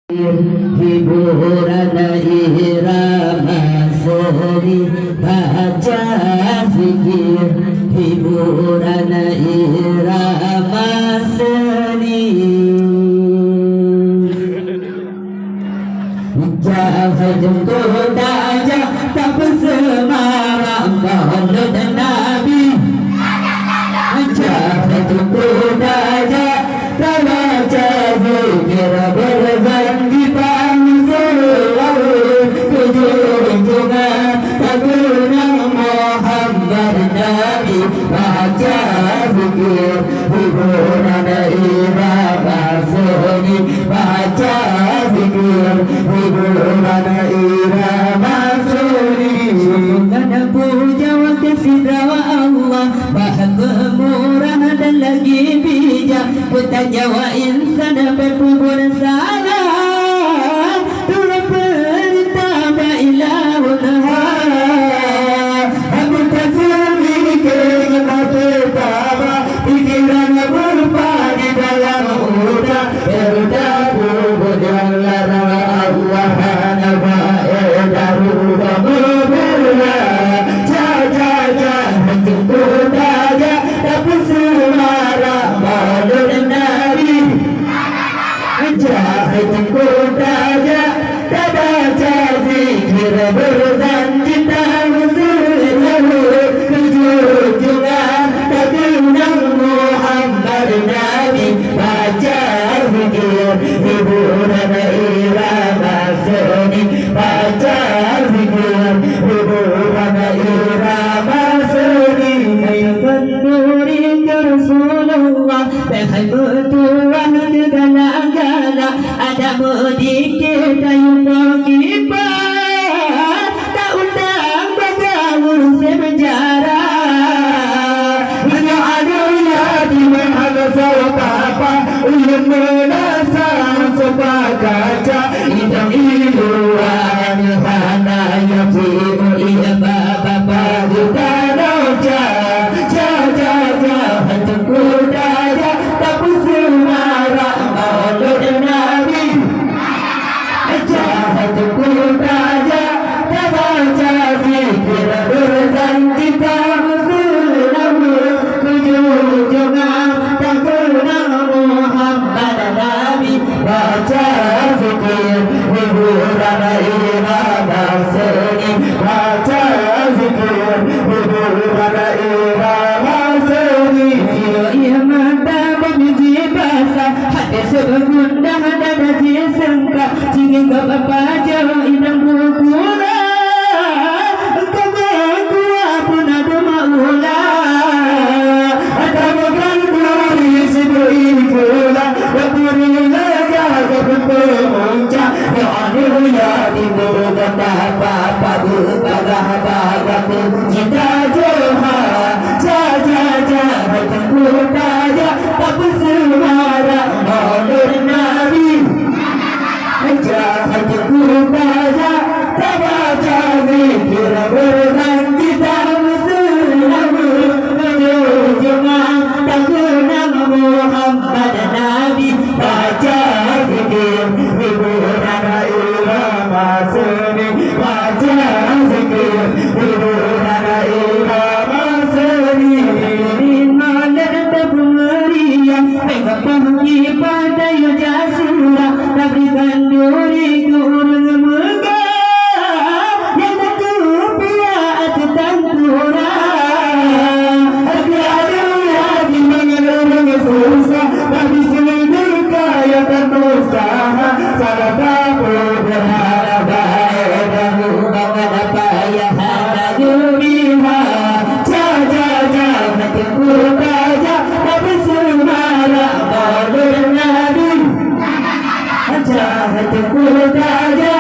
Hiburan irama seni baca zikir, hiburan irama seni. Jahad daja tak bersemarang maulud Nabi. Jahad daja tak baca zikir berzanji bangsa kejunjungan Nabi Muhammad Nabi. Baca zikir hiburan irama seni, baca zikir hiburan irama seni. Karena puja wa kesidra wa Allah Maha pemurah dan lagi bijak, bertanya wa insan berkubur salah turut perintah ba'ilahun Abu tasmi keinginan pertama, pikiran berupa di dalam udah kubur yang larang Allah nama darudah berbelah jaja menjemput aja tapi suara maulud Nabi. Jemput aja tak baca zikir berzanji tak berseluruh kejunjungan Nabi Muhammad Nabi. Baca zikir hiburan irama seni, baca zikir hiburan irama seni. Menuri Rasulullah bahai bertuah segala-gala, ada berdikir dayung berkibar, tak undang bergaul semenjara. Hanya ada di mana apa ulun menasa sepakaca idam iluan hana yang timu iya bapa juga roja jaja hantu daya tak bersuara maulud Nabi. Hantu daya tak baca zikir berzanji tak bersuara kejunjungan Muhammad Nabi. Baca zikir hiburan irama seni, baca zikir hiburan irama seni. Ia mata bagi bahasa hati segundah dan hati sengka jika bapa jauh inang bukula engkau berkuah pun ada maula ada bukan dari sebelum pula berpurilah jaga berpemunca ya anuya timur betapa berbaga-baga cinta joha jaja bertempur daya tak bersuara maulud Nabi. Jahat daya tak baca zikir berzanji tak berseluruh kejunjungan Muhammad Nabi. Baca zikir hiburan irama seni, baca zikir hiburan irama seni. Malam berberiak mereka pergi pada jasura, berikan duri ke orang megah yang tak kepiat tempura. Ada lagi mengeluh susah tapi seluruh kaya berusaha salah tak berharap baik dan bukan apa yang ada duriha jaja menjemput aja tapi semarang maulud Nabi. Jahat jemput aja